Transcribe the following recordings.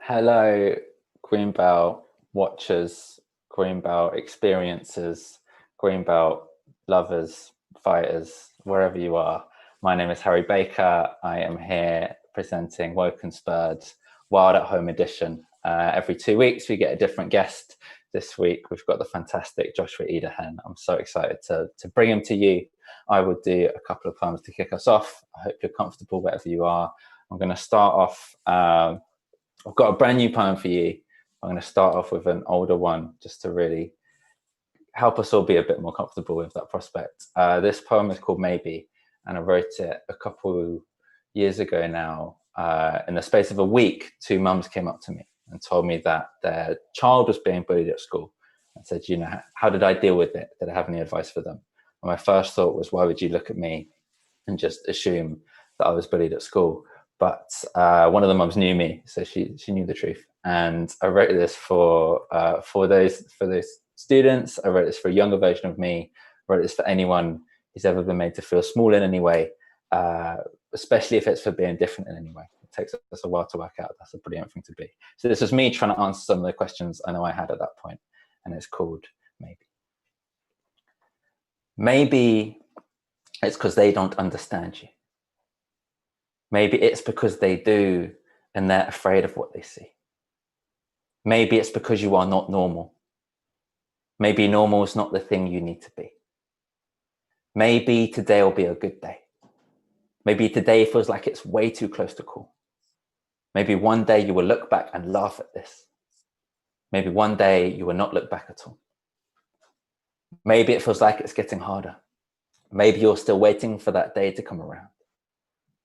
Hello, Greenbelt watchers, Greenbelt experiencers, Greenbelt lovers, fighters, wherever you are. My name is Harry Baker. I am here presenting Woken Spurred Wild at Home edition. Every 2 weeks, we get a different guest. This week, we've got the fantastic Joshua Idehen. I'm so excited to bring him to you. I would do a couple of poems to kick us off. I hope you're comfortable wherever you are. I'm going to start off. I've got a brand new poem for you. I'm going to start off with an older one just to really help us all be a bit more comfortable with that prospect. This poem is called Maybe, and I wrote it a couple years ago now. In the space of a week, 2 mums came up to me and told me that their child was being bullied at school and said, how did I deal with it? Did I have any advice for them? And my first thought was, why would you look at me and just assume that I was bullied at school? But one of the mums knew me, so she knew the truth. And I wrote this for those students. I wrote this for a younger version of me. I wrote this for anyone who's ever been made to feel small in any way, especially if it's for being different in any way. It takes us a while to work out. That's a brilliant thing to be. So this was me trying to answer some of the questions I know I had at that point, and it's called Maybe. Maybe it's because they don't understand you. Maybe it's because they do and they're afraid of what they see. Maybe it's because you are not normal. Maybe normal is not the thing you need to be. Maybe today will be a good day. Maybe today feels like it's way too close to call. Maybe one day you will look back and laugh at this. Maybe one day you will not look back at all. Maybe it feels like it's getting harder. Maybe you're still waiting for that day to come around.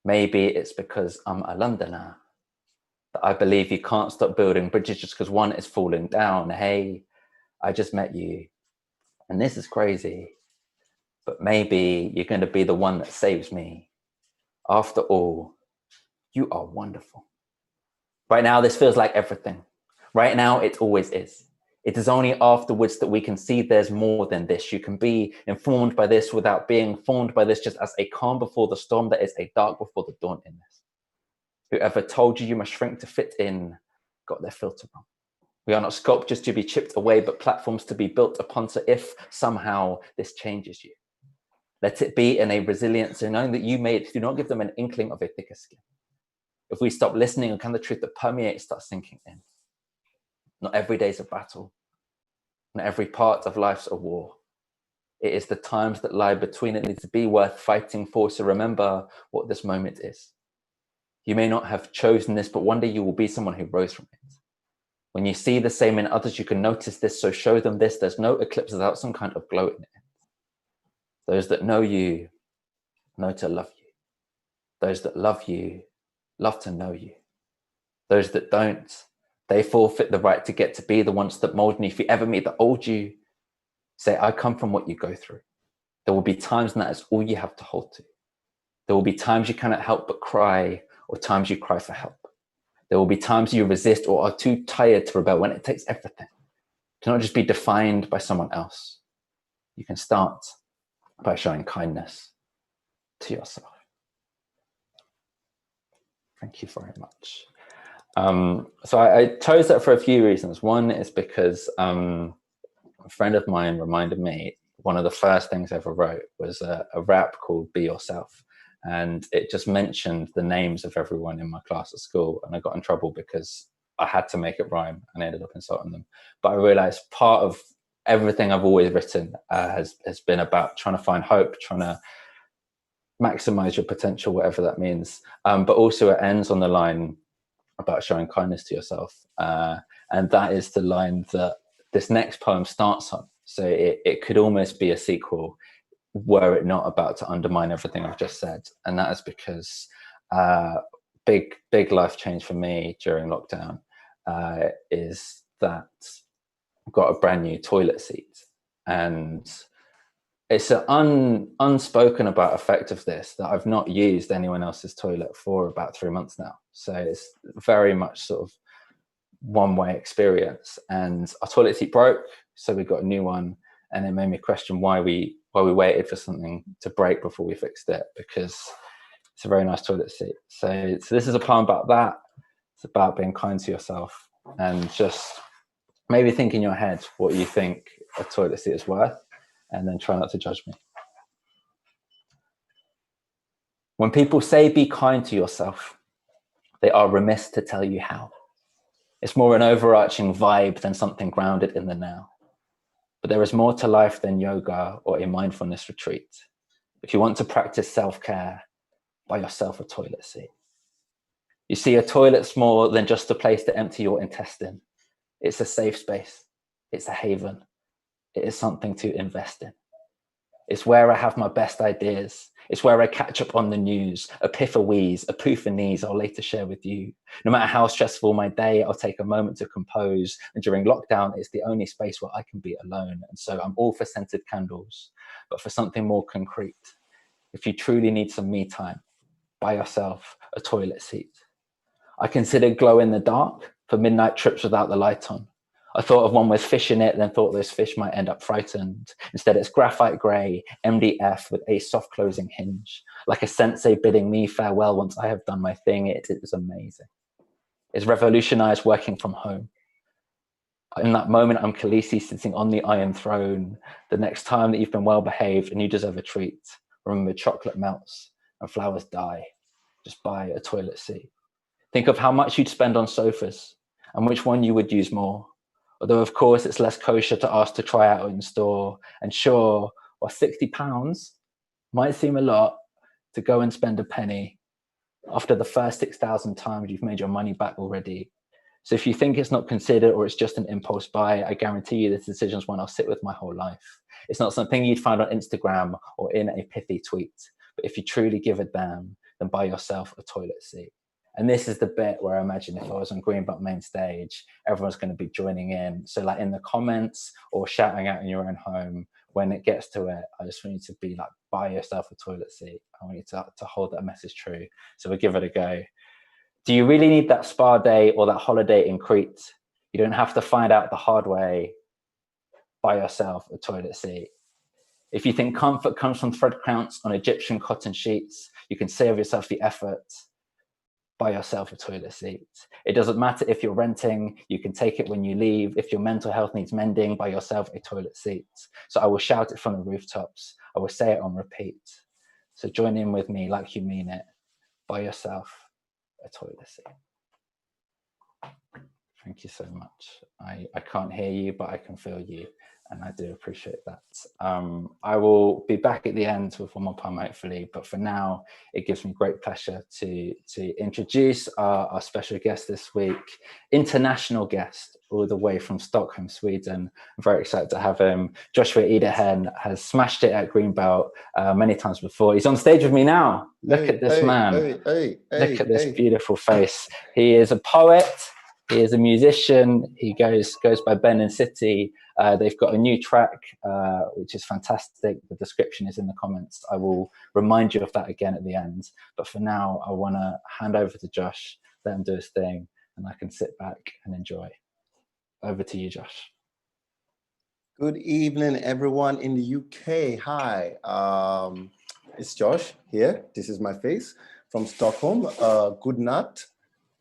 Maybe it's because I'm a Londoner, that I believe you can't stop building bridges just because one is falling down. Hey, I just met you, and this is crazy, but maybe you're going to be the one that saves me. After all, you are wonderful. Right now, this feels like everything. Right now, it always is. It is only afterwards that we can see there's more than this. You can be informed by this without being informed by this, just as a calm before the storm, that is a dark before the dawn in this. Whoever told you must shrink to fit in got their filter wrong. We are not sculptures to be chipped away, but platforms to be built upon. So if somehow this changes you, let it be in a resilience in knowing that you made it. Do not give them an inkling of a thicker skin. If we stop listening, and can the truth that permeates start sinking in? Not every day is a battle. Not every part of life's a war. It is the times that lie between it need to be worth fighting for. So remember what this moment is. You may not have chosen this, but one day you will be someone who rose from it. When you see the same in others, you can notice this. So show them this. There's no eclipse without some kind of glow in it. Those that know you know to love you. Those that love you love to know you. Those that don't, they forfeit the right to get to be the ones that mold. And if you ever meet the old you, say, I come from what you go through. There will be times when that is all you have to hold to. There will be times you cannot help but cry, or times you cry for help. There will be times you resist or are too tired to rebel, when it takes everything to not just be defined by someone else. You can start by showing kindness to yourself. Thank you very much. So I chose that for a few reasons. One is because a friend of mine reminded me one of the first things I ever wrote was a rap called Be Yourself. And it just mentioned the names of everyone in my class at school. And I got in trouble because I had to make it rhyme, and I ended up insulting them. But I realized part of everything I've always written has been about trying to find hope, trying to maximize your potential, whatever that means. But also it ends on the line about showing kindness to yourself. And that is the line that this next poem starts on. So it could almost be a sequel were it not about to undermine everything I've just said. And that is because big life change for me during lockdown is that I've got a brand new toilet seat. And it's an unspoken about effect of this, that I've not used anyone else's toilet for about 3 months now. So it's very much sort of one-way experience. And our toilet seat broke, so we got a new one. And it made me question why we waited for something to break before we fixed it, because it's a very nice toilet seat. So this is a poem about that. It's about being kind to yourself and just maybe think in your head what you think a toilet seat is worth, and then try not to judge me. When people say be kind to yourself, they are remiss to tell you how. It's more an overarching vibe than something grounded in the now. But there is more to life than yoga or a mindfulness retreat. If you want to practice self-care, buy yourself a toilet seat. You see, a toilet's more than just a place to empty your intestine. It's a safe space. It's a haven. It is something to invest in. It's where I have my best ideas. It's where I catch up on the news, a piff-a-wheeze, a poof-a-knees I'll later share with you. No matter how stressful my day, I'll take a moment to compose. And during lockdown, it's the only space where I can be alone. And so I'm all for scented candles, but for something more concrete. If you truly need some me time, buy yourself a toilet seat. I considered glow in the dark for midnight trips without the light on. I thought of one with fish in it, then thought those fish might end up frightened. Instead, it's graphite grey, MDF with a soft closing hinge, like a sensei bidding me farewell once I have done my thing. It was amazing. It's revolutionized working from home. In that moment, I'm Khaleesi sitting on the Iron Throne. The next time that you've been well behaved and you deserve a treat, remember chocolate melts and flowers die. Just buy a toilet seat. Think of how much you'd spend on sofas and which one you would use more. Although, of course, it's less kosher to ask to try out in store. And sure, while £60 might seem a lot to go and spend a penny, after the first 6,000 times you've made your money back already. So if you think it's not considered or it's just an impulse buy, I guarantee you this decision's one I'll sit with my whole life. It's not something you'd find on Instagram or in a pithy tweet. But if you truly give a damn, then buy yourself a toilet seat. And this is the bit where I imagine if I was on Greenbelt main stage, everyone's going to be joining in. So like in the comments or shouting out in your own home, when it gets to it, I just want you to be like, buy yourself a toilet seat. I want you to hold that message true. So we'll give it a go. Do you really need that spa day or that holiday in Crete? You don't have to find out the hard way. Buy yourself a toilet seat. If you think comfort comes from thread counts on Egyptian cotton sheets, you can save yourself the effort. Buy yourself a toilet seat. It doesn't matter if you're renting, you can take it when you leave. If your mental health needs mending, buy yourself a toilet seat. So I will shout it from the rooftops. I will say it on repeat. So join in with me like you mean it. Buy yourself a toilet seat. Thank you so much. I can't hear you, but I can feel you. And I do appreciate that. I will be back at the end with one more poem, hopefully. But for now, it gives me great pleasure to introduce our special guest this week, international guest, all the way from Stockholm, Sweden. I'm very excited to have him. Joshua Idehen has smashed it at Greenbelt many times before. He's on stage with me now. Look at this man. Look at this beautiful face. He is a poet. He is a musician. He goes by Ben and City. They've got a new track, which is fantastic. The description is in the comments. I will remind you of that again at the end. But for now, I want to hand over to Josh, let him do his thing, and I can sit back and enjoy. Over to you, Josh. Good evening, everyone in the UK. Hi, it's Josh here. This is my face from Stockholm. Good night.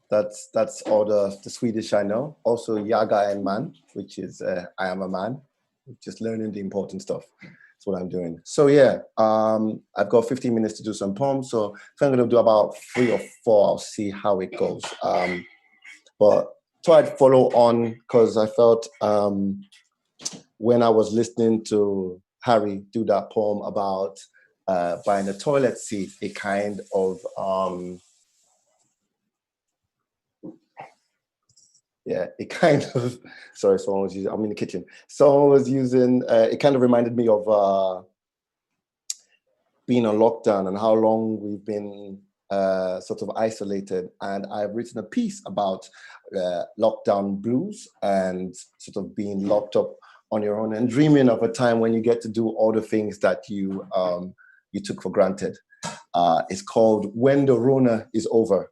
That's all the Swedish I know. Also Yaga and man, which is I am a man. Just learning the important stuff. That's what I'm doing. So yeah, I've got 15 minutes to do some poems. So if I'm gonna do about 3 or 4, I'll see how it goes. But try to follow on because I felt when I was listening to Harry do that poem about buying a toilet seat, it kind of sorry, someone was using, I'm in the kitchen. Someone was using, it kind of reminded me of being on lockdown and how long we've been sort of isolated. And I've written a piece about lockdown blues and sort of being locked up on your own and dreaming of a time when you get to do all the things that you took for granted. It's called When the Rona is Over.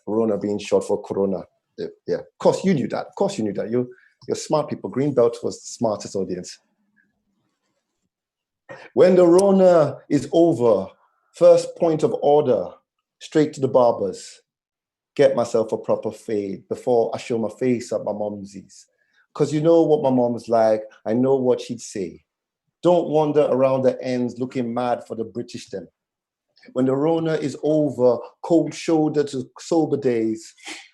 Rona being short for Corona. Yeah, of course you knew that. Of course you knew that. You're smart people. Greenbelt was the smartest audience. When the Rona is over, first point of order, straight to the barbers. get myself a proper fade before I show my face at my mumsy's. Because you know what my mom's like. I know what she'd say. Don't wander around the ends looking mad for the British them. When the Rona is over, cold shoulder to sober days,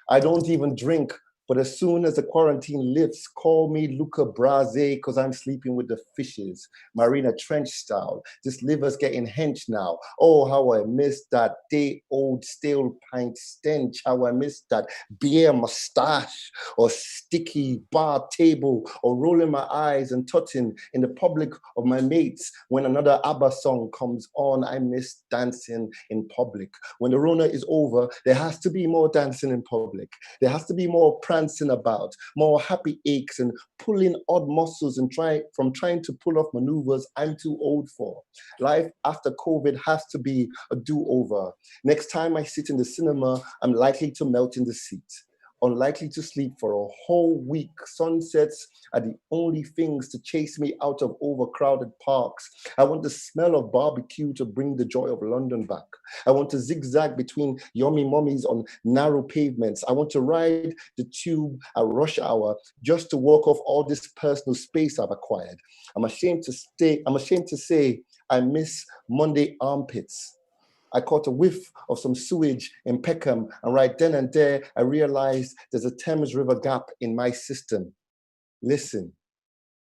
I don't even drink. But as soon as the quarantine lifts, call me Luca Brase, because I'm sleeping with the fishes, Marina Trench style. This liver's getting hench now. Oh, how I miss that day-old stale pint stench. How I miss that beer mustache or sticky bar table or rolling my eyes and tutting in the public of my mates. When another ABBA song comes on, I miss dancing in public. When the Rona is over, there has to be more dancing in public. There has to be more prancing about, more happy aches and pulling odd muscles and trying to pull off maneuvers I'm too old for. Life after COVID has to be a do-over. Next time I sit in the cinema, I'm likely to melt in the seat. Unlikely to sleep for a whole week. Sunsets are the only things to chase me out of overcrowded parks. I want the smell of barbecue to bring the joy of London back. I want to zigzag between yummy mummies on narrow pavements. I want to ride the tube at rush hour just to walk off all this personal space I've acquired. I'm ashamed to say I miss Monday armpits. I caught a whiff of some sewage in Peckham, and right then and there, I realized there's a Thames River gap in my system. Listen,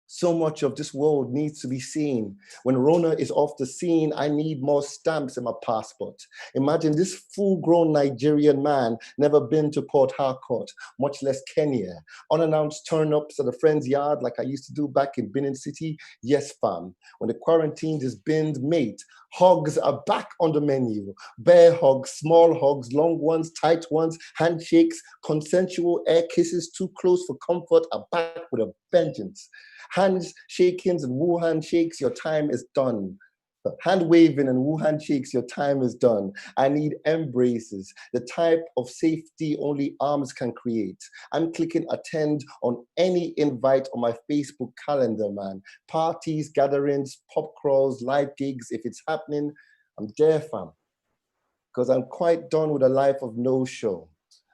so much of this world needs to be seen. When Rona is off the scene, I need more stamps in my passport. Imagine this full-grown Nigerian man, never been to Port Harcourt, much less Kenya. Unannounced turn-ups at a friend's yard like I used to do back in Benin City. Yes, fam. When the quarantine is binned, mate, hugs are back on the menu. Bear hugs, small hugs, long ones, tight ones, handshakes, consensual air kisses too close for comfort are back with a vengeance. Hands shakings and woo handshakes, your time is done. Hand waving and woo handshakes, your time is done. I need embraces, the type of safety only arms can create. I'm clicking attend on any invite on my Facebook calendar, man. Parties, gatherings, pub crawls, live gigs, if it's happening, I'm there, fam. Because I'm quite done with a life of no show.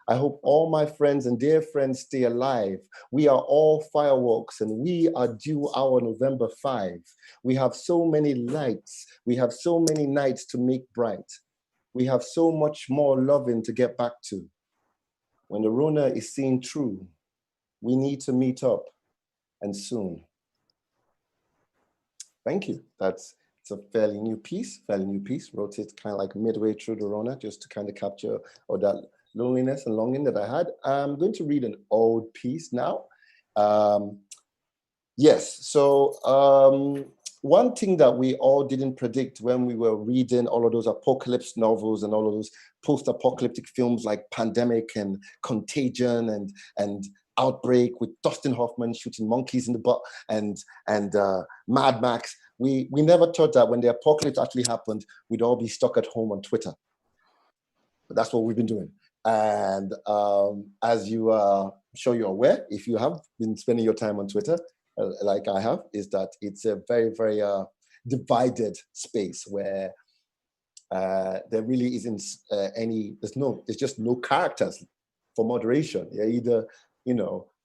I hope all my friends and dear friends stay alive. We are all fireworks and we are due our November 5. We have so many lights. We have so many nights to make bright. We have so much more loving to get back to. When the Rona is seen true, we need to meet up and soon. Thank you. It's a fairly new piece. Wrote it kind of like midway through the Rona just to kind of capture all that loneliness and longing that I had. I'm going to read an old piece now. One thing that we all didn't predict when we were reading all of those apocalypse novels and all of those post-apocalyptic films like Pandemic and Contagion and Outbreak with Dustin Hoffman shooting monkeys in the butt and Mad Max, we never thought that when the apocalypse actually happened, we'd all be stuck at home on Twitter. But that's what we've been doing. And as you I'm sure you're aware, if you have been spending your time on Twitter, like I have, is that it's a very, very divided space where there really isn't there's just no characters for moderation. You're either,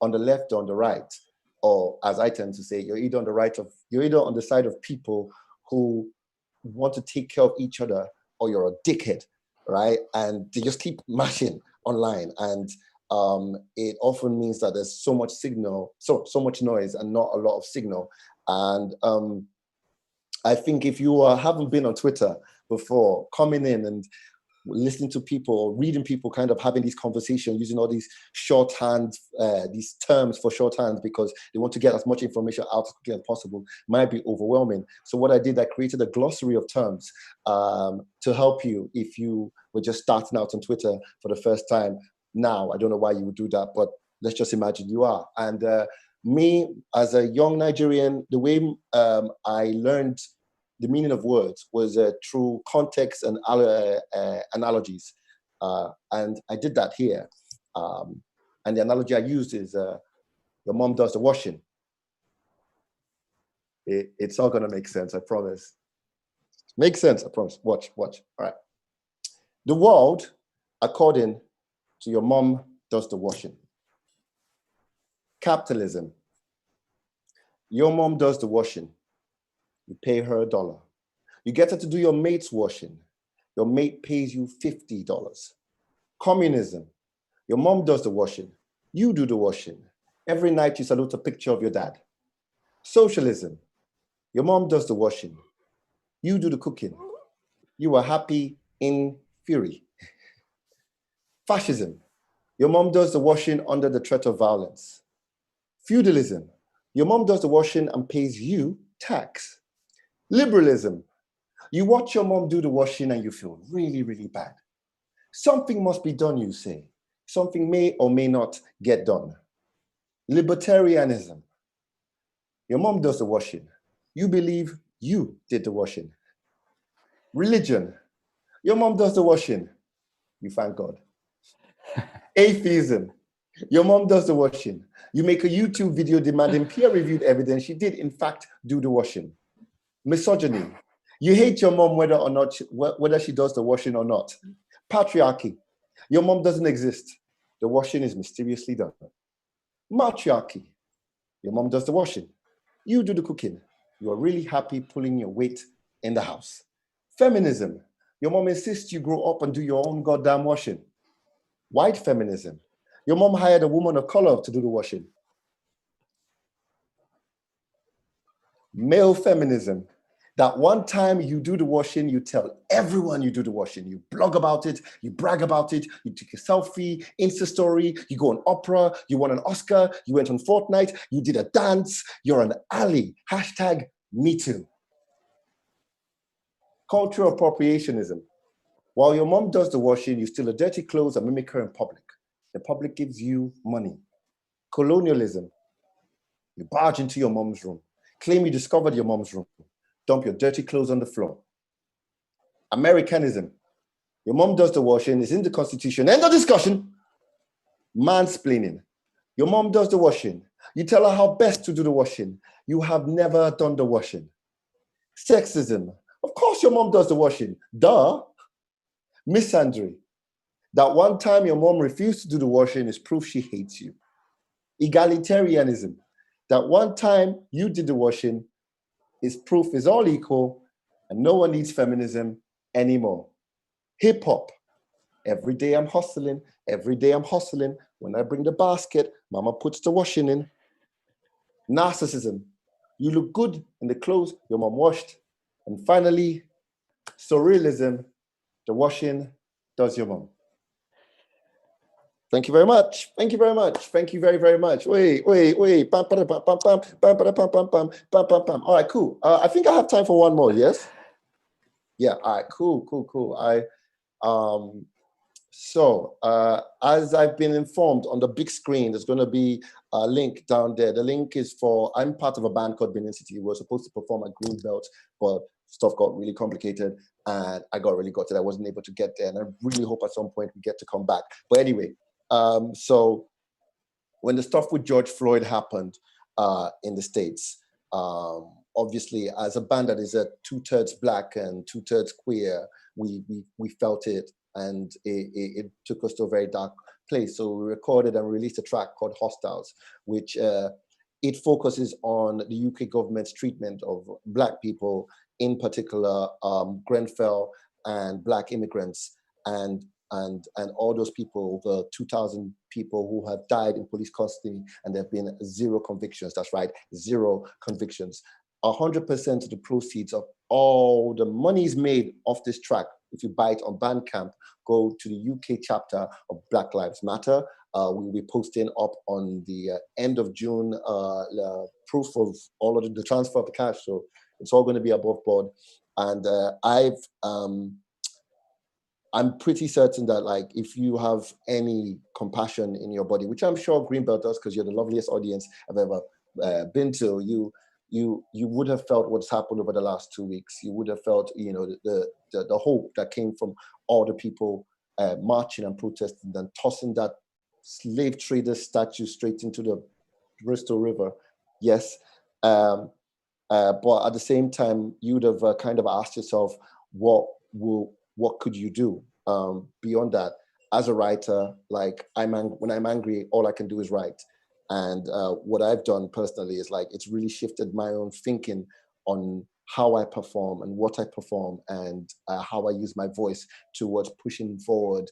on the left or on the right, or as I tend to say, you're either on the side of people who want to take care of each other, or you're a dickhead. Right, and they just keep mashing online, and it often means that there's so much signal, so much noise, and not a lot of signal. And I think if you haven't been on Twitter before, coming in and listening to people or reading people kind of having these conversations using all these shorthand, these terms for shorthand because they want to get as much information out as quickly as possible might be overwhelming. So what I did, I created a glossary of terms to help you if you were just starting out on Twitter for the first time. Now, I don't know why you would do that, but let's just imagine you are. And me, as a young Nigerian, the way I learned the meaning of words was through context and analogies. And I did that here. And the analogy I used is your mom does the washing. It's all gonna make sense, I promise. Makes sense, I promise. Watch. All right. The world, according So your mom does the washing. Capitalism. Your mom does the washing. You pay her $1. You get her to do your mate's washing. Your mate pays you $50. Communism. Your mom does the washing. You do the washing. Every night you salute a picture of your dad. Socialism. Your mom does the washing. You do the cooking. You are happy in fury. Fascism. Your mom does the washing under the threat of violence. Feudalism. Your mom does the washing and pays you tax. Liberalism. You watch your mom do the washing and you feel really, really bad. Something must be done, you say. Something may or may not get done. Libertarianism. Your mom does the washing. You believe you did the washing. Religion. Your mom does the washing. You thank God. Atheism. Your mom does the washing. You make a YouTube video demanding peer-reviewed evidence she did in fact do the washing. Misogyny. You hate your mom whether she does the washing or not. Patriarchy. Your mom doesn't exist. The washing is mysteriously done. Matriarchy. Your mom does the washing. You do the cooking. You are really happy pulling your weight in the house. Feminism. Your mom insists you grow up and do your own goddamn washing. White feminism. Your mom hired a woman of color to do the washing. Male feminism. That one time you do the washing, you tell everyone you do the washing. You blog about it, you brag about it, you take a selfie, Insta story, you go on Opera, you won an Oscar, you went on Fortnite, you did a dance, you're an ally. Hashtag me too. Cultural appropriationism. While your mom does the washing, you steal her dirty clothes and mimic her in public. The public gives you money. Colonialism. You barge into your mom's room, claim you discovered your mom's room, dump your dirty clothes on the floor. Americanism. Your mom does the washing, it's in the Constitution, end of discussion. Mansplaining. Your mom does the washing. You tell her how best to do the washing. You have never done the washing. Sexism. Of course your mom does the washing. Duh. Misandry. That one time your mom refused to do the washing is proof she hates you. Egalitarianism. That one time you did the washing is proof is all equal and no one needs feminism anymore. Hip hop. Every day I'm hustling. Every day I'm hustling. When I bring the basket, mama puts the washing in. Narcissism. You look good in the clothes your mom washed. And finally, surrealism. The washing does your mom. Thank you very much. Thank you very much. Thank you very, very much. Wait. Pam, pam, pam, pam, pam, pam, pam, pam, pam, pam, pam, pam. All right, cool. I think I have time for one more, yes? Yeah, all right, cool. As I've been informed on the big screen, there's going to be a link down there. The link is for, I'm part of a band called Benin City. We were supposed to perform at Greenbelt, but stuff got really complicated and I got really gutted. I wasn't able to get there and I really hope at some point we get to come back. But anyway, so when the stuff with George Floyd happened in the States, obviously as a band that is a 2/3 Black and 2/3 queer, we felt it and it took us to a very dark place. So we recorded and released a track called Hostiles, which it focuses on the UK government's treatment of Black people, in particular Grenfell and Black immigrants and all those people, over 2,000 people who have died in police custody and there have been 0 convictions. That's right, 0 convictions. 100% of the proceeds of all the monies made off this track, if you buy it on Bandcamp, go to the UK chapter of Black Lives Matter. We'll be posting up on the end of June proof of all of the transfer of the cash. So it's all going to be above board. And I'm pretty certain that, like, if you have any compassion in your body, which I'm sure Greenbelt does because you're the loveliest audience I've ever been to, you would have felt what's happened over the last 2 weeks. You would have felt, you know, the hope that came from all the people marching and protesting and tossing that slave trader statue straight into the Bristol River. Yes. But at the same time, you'd have kind of asked yourself, what could you do beyond that? as a writer, like when I'm angry, all I can do is write. And what I've done personally is like, it's really shifted my own thinking on how I perform and what I perform, and how I use my voice towards pushing forward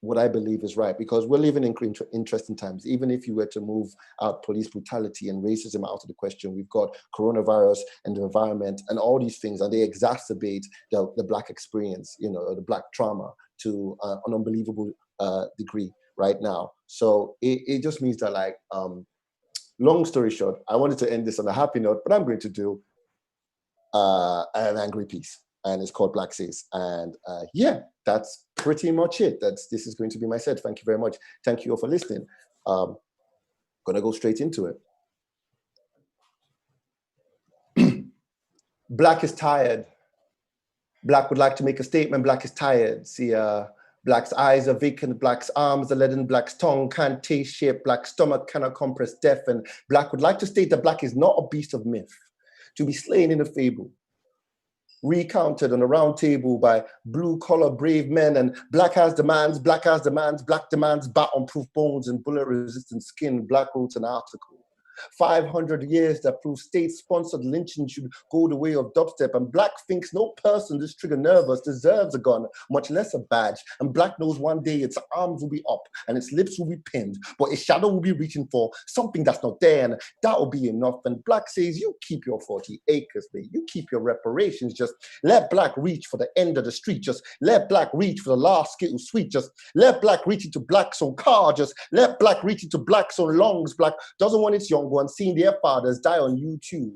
what I believe is right, because we're living in interesting times. Even if you were to move out police brutality and racism out of the question, we've got coronavirus and the environment and all these things, and they exacerbate the Black experience, you know, the Black trauma to an unbelievable degree right now. So it just means that, like, long story short, I wanted to end this on a happy note, but I'm going to do an angry piece, and it's called Black Says. And yeah, that's pretty much it. This is going to be my set. Thank you very much. Thank you all for listening. Gonna go straight into it. Black is tired. Black would like to make a statement. Black is tired. See, Black's eyes are vacant. Black's arms are leaden. Black's tongue can't taste shape. Black's stomach cannot compress death. And Black would like to state that Black is not a beast of myth, to be slain in a fable, recounted on a round table by blue-collar brave men. And Black has demands. Black has demands. Black demands bat-on-proof bones and bullet-resistant skin. Black wrote an article. 500 years that prove state-sponsored lynching should go the way of dubstep. And Black thinks no person this trigger nervous deserves a gun, much less a badge. And Black knows one day its arms will be up and its lips will be pinned, but its shadow will be reaching for something that's not there, and that will be enough. And Black says, you keep your 40 acres, babe. You keep your reparations. Just let Black reach for the end of the street. Just let Black reach for the last skittle sweet. Just let Black reach into Black's own car. Just let Black reach into Black's own lungs. Black doesn't want its young ones seeing their fathers die on YouTube,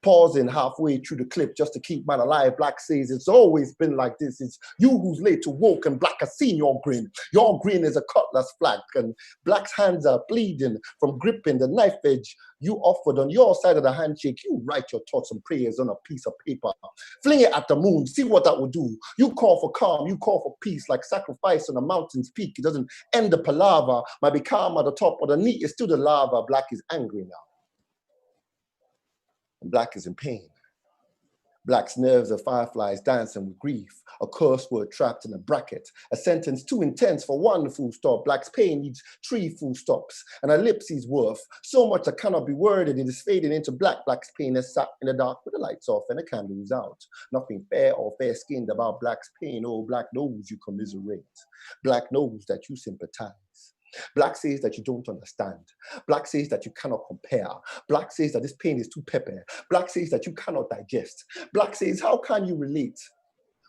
pausing halfway through the clip just to keep man alive. Black says it's always been like this. It's you who's late to woke, and Black has seen your grin. Your grin is a cutlass flag, and Black's hands are bleeding from gripping the knife edge you offered on your side of the handshake. You write your thoughts and prayers on a piece of paper, fling it at the moon, see what that will do. You call for calm, you call for peace, like sacrifice on a mountain's peak. It doesn't end the palaver, might be calm at the top, but the meat is still the lava. Black is angry now. And Black is in pain. Black's nerves are fireflies dancing with grief, a curse word trapped in a bracket, a sentence too intense for one full stop. Black's pain needs 3 full stops, and her ellipses worth so much that cannot be worded. It is fading into black. Black's pain is sat in the dark with the lights off and the candles out. Nothing fair or fair-skinned about Black's pain. Oh, Black knows you commiserate. Black knows that you sympathize. Black says that you don't understand. Black says that you cannot compare. Black says that this pain is too pepper. Black says that you cannot digest. Black says, how can you relate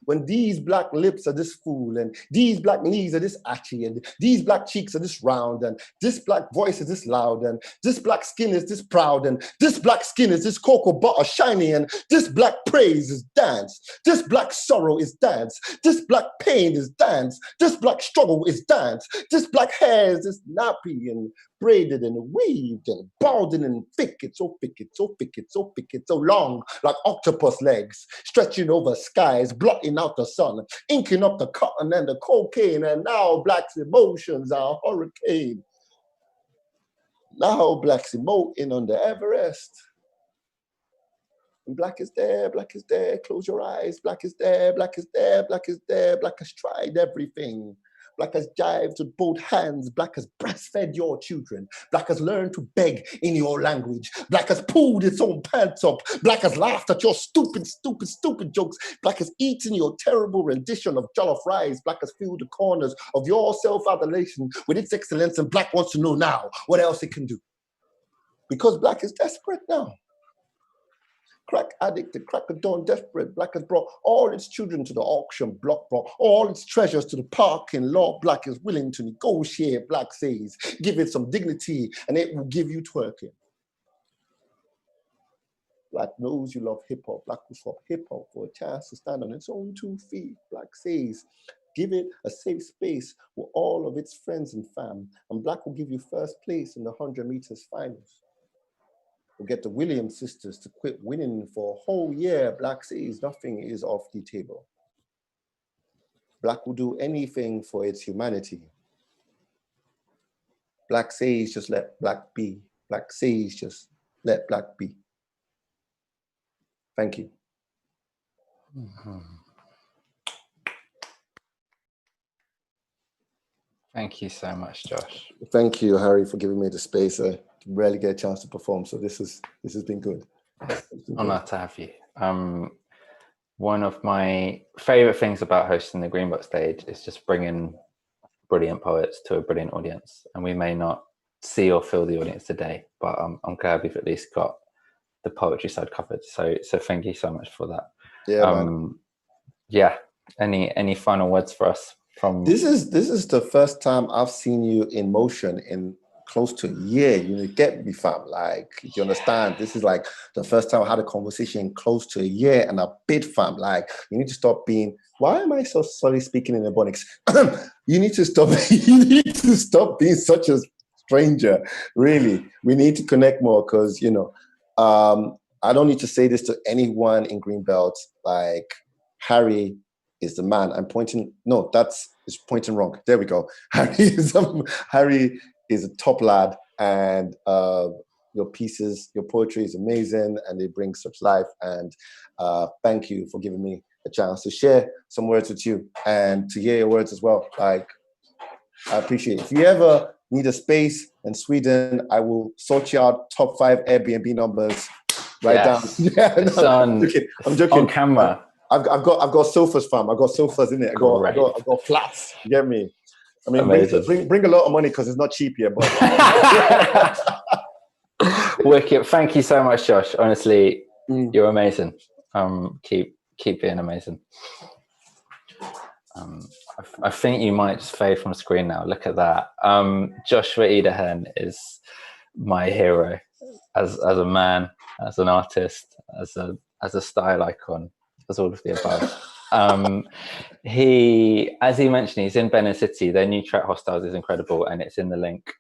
when these Black lips are this full, and these Black knees are this ashy, and these Black cheeks are this round, and this Black voice is this loud, and this Black skin is this proud, and this Black skin is this cocoa butter shiny, and this Black praise is dance, this Black sorrow is dance, this Black pain is dance, this Black struggle is dance, this Black hair is this nappy and braided and weaved and balding and thick. It's so thick, it's so thick, it's so thick, it's so long, like octopus legs, stretching over skies, blotting out the sun, inking up the cotton and the cocaine. And now Black's emotions are a hurricane. Now Black's emoting on the Everest. And Black is there, Black is there, close your eyes. Black is there, Black is there, Black is there. Black has tried everything. Black has jived with both hands. Black has breastfed your children. Black has learned to beg in your language. Black has pulled its own pants up. Black has laughed at your stupid, stupid, stupid jokes. Black has eaten your terrible rendition of jollof rice. Black has filled the corners of your self-adulation with its excellence, and Black wants to know now what else it can do. Because Black is desperate now. Crack addict, the crack of dawn desperate. Black has brought all its children to the auction block, brought all its treasures to the parking lot. Black is willing to negotiate. Black says, give it some dignity and it will give you twerking. Black knows you love hip hop. Black will swap hip hop for a chance to stand on its own 2 feet. Black says, give it a safe space with all of its friends and fam. And Black will give you first place in the 100 meters finals. We'll get the Williams sisters to quit winning for a whole year. Black says nothing is off the table. Black will do anything for its humanity. Black says just let Black be. Black says just let Black be. Thank you. Thank you so much, Josh. Thank you, Harry, for giving me the space. Rarely get a chance to perform, so this has been good. Honor to have you. One of my favorite things about hosting the Green Book stage is just bringing brilliant poets to a brilliant audience. And we may not see or feel the audience today, but I'm glad we've at least got the poetry side covered. So thank you so much for that. Yeah, man. Yeah. Any final words for us from this is the first time I've seen you in motion in close to a year. You get me, fam. Like, you understand? This is like the first time I had a conversation close to a year and a bit, fam. Like, you need to stop being, why am I so sorry speaking in Ebonics? You need to stop being such a stranger. Really. We need to connect more because, I don't need to say this to anyone in Greenbelt. Like, Harry is the man. I'm pointing. No, it's pointing wrong. There we go. Harry is a top lad, and your pieces, your poetry is amazing, and they bring such life. And thank you for giving me a chance to share some words with you and to hear your words as well. Like, I appreciate it. If you ever need a space in Sweden, I will sort you out top 5 Airbnb numbers. Right down. Yeah, I'm joking. On camera. I've got sofas, fam. I've got sofas in it. I've got flats. You get me? I mean, bring a lot of money because it's not cheap here. But wicked. Thank you so much, Josh. Honestly, you're amazing. Keep being amazing. I think you might just fade from screen now. Look at that. Joshua Idehen is my hero as a man, as an artist, as a style icon, as all of the above. As he mentioned, he's in Benin City. Their new track Hostiles is incredible, and it's in the link.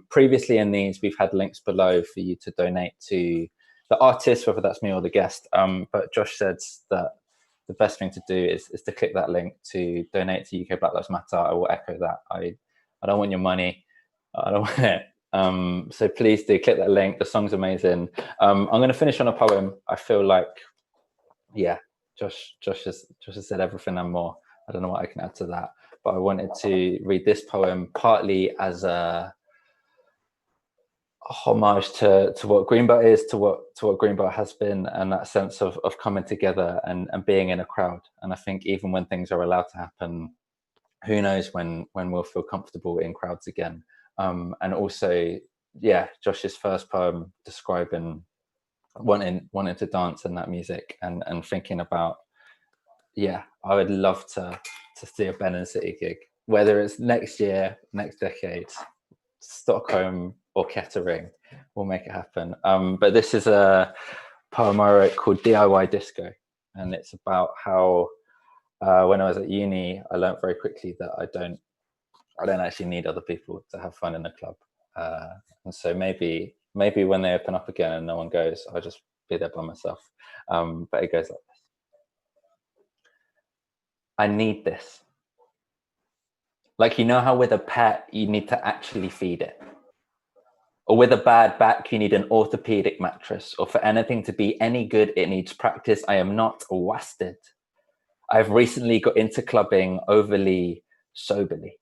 Previously in these, we've had links below for you to donate to the artist, whether that's me or the guest. But Josh said that the best thing to do is to click that link to donate to UK Black Lives Matter. I will echo that. I don't want your money. I don't want it. So please do click that link. The song's amazing. I'm going to finish on a poem. I feel like, yeah, Josh has said everything and more. I don't know what I can add to that, but I wanted to read this poem partly as a homage to what Greenbelt is, to what Greenbelt has been, and that sense of coming together and being in a crowd. And I think even when things are allowed to happen, who knows when we'll feel comfortable in crowds again. And also, yeah, Josh's first poem describing wanting to dance in that music and thinking about, yeah, I would love to see a Benin City gig, whether it's next year, next decade, Stockholm or Kettering, we'll make it happen. But this is a poem I wrote called DIY Disco, and it's about how when I was at uni, I learned very quickly that I don't actually need other people to have fun in the club. And so maybe when they open up again and no one goes, I'll just be there by myself. But it goes like this. I need this. Like, you know how with a pet, you need to actually feed it? Or with a bad back, you need an orthopedic mattress. Or for anything to be any good, it needs practice. I am not wasted. I've recently got into clubbing overly soberly.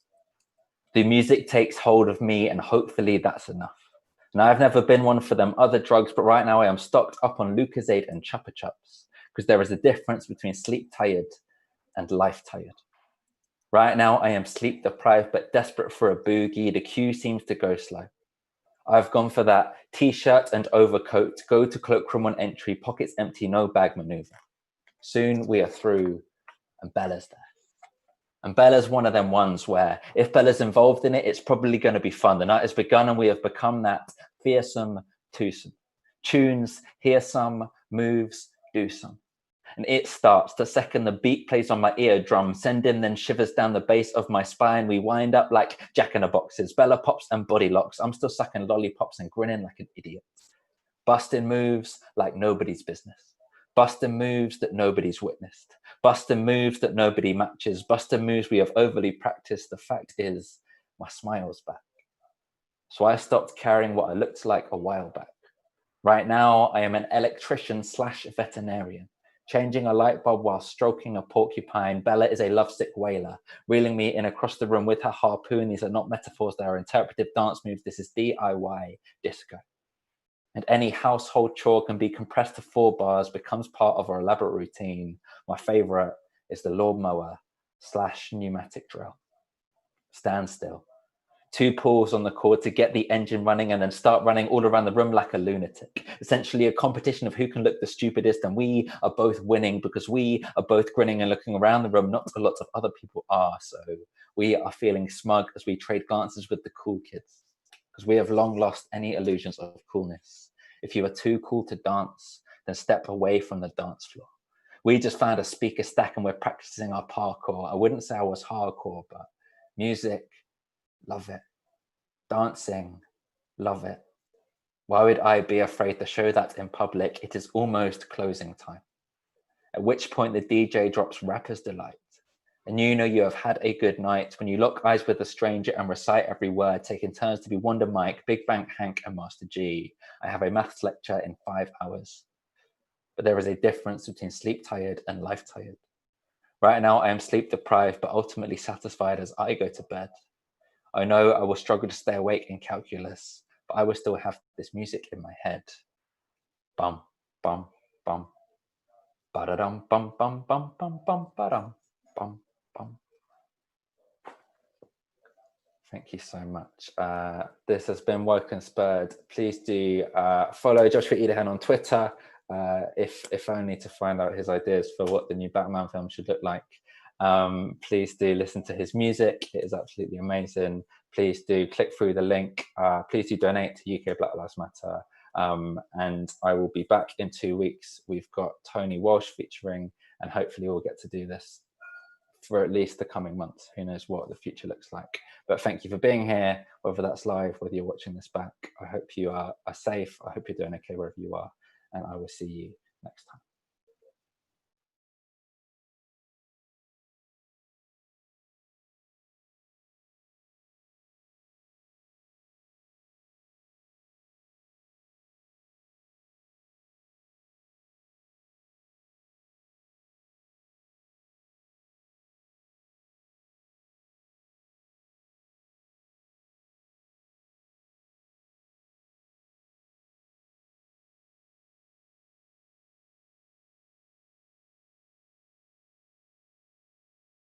The music takes hold of me, and hopefully that's enough. Now, I've never been one for them other drugs, but right now I am stocked up on Lucozade and Chupa Chups, because there is a difference between sleep tired and life tired. Right now I am sleep deprived, but desperate for a boogie. The queue seems to go slow. I've gone for that t-shirt and overcoat, go to cloakroom on entry, pockets empty, no bag maneuver. Soon we are through, and Bella's there. And Bella's one of them ones where if Bella's involved in it, it's probably going to be fun. The night has begun and we have become that fearsome twosome. Tunes, hear some, moves, do some. And it starts. The second the beat plays on my eardrum, sending then shivers down the base of my spine. We wind up like jack-in-the-boxes, Bella pops and body locks. I'm still sucking lollipops and grinning like an idiot. Busting moves like nobody's business. Busting moves that nobody's witnessed. Busting moves that nobody matches. Busting moves we have overly practiced. The fact is, my smile's back. So I stopped carrying what I looked like a while back. Right now, I am an electrician / veterinarian. changing a light bulb while stroking a porcupine. Bella is a lovesick whaler, reeling me in across the room with her harpoon. These are not metaphors, they are interpretive dance moves. This is DIY disco. And any household chore can be compressed to 4 bars, becomes part of our elaborate routine. My favorite is the lawnmower / pneumatic drill. Stand still. 2 pulls on the cord to get the engine running and then start running all around the room like a lunatic. Essentially a competition of who can look the stupidest, and we are both winning because we are both grinning and looking around the room. Not a lot of other people are, so we are feeling smug as we trade glances with the cool kids, because we have long lost any illusions of coolness. If you are too cool to dance, then step away from the dance floor. We just found a speaker stack and we're practicing our parkour. I wouldn't say I was hardcore, but music, love it. Dancing, love it. Why would I be afraid to show that in public? It is almost closing time. At which point the DJ drops Rapper's Delight. And you know you have had a good night when you lock eyes with a stranger and recite every word, taking turns to be Wonder Mike, Big Bang Hank, and Master G. I have a maths lecture in 5 hours. But there is a difference between sleep tired and life tired. Right now I am sleep deprived, but ultimately satisfied as I go to bed. I know I will struggle to stay awake in calculus, but I will still have this music in my head. Bum, bum, bum. Ba-da-dum, bum, bum, bum, bum, bum, ba-dum, bum, bum. Thank you so much. This has been Woken Spurred. Please do follow Joshua Idehen on Twitter, if only to find out his ideas for what the new Batman film should look like. Please do listen to his music. It is absolutely amazing. Please do click through the link. Please do donate to UK Black Lives Matter. And I will be back in 2 weeks. We've got Tony Walsh featuring, and hopefully we'll get to do this for at least the coming months. Who knows what the future looks like. But thank you for being here, whether that's live, whether you're watching this back. I hope you are safe. I hope you're doing okay wherever you are. And I will see you next time.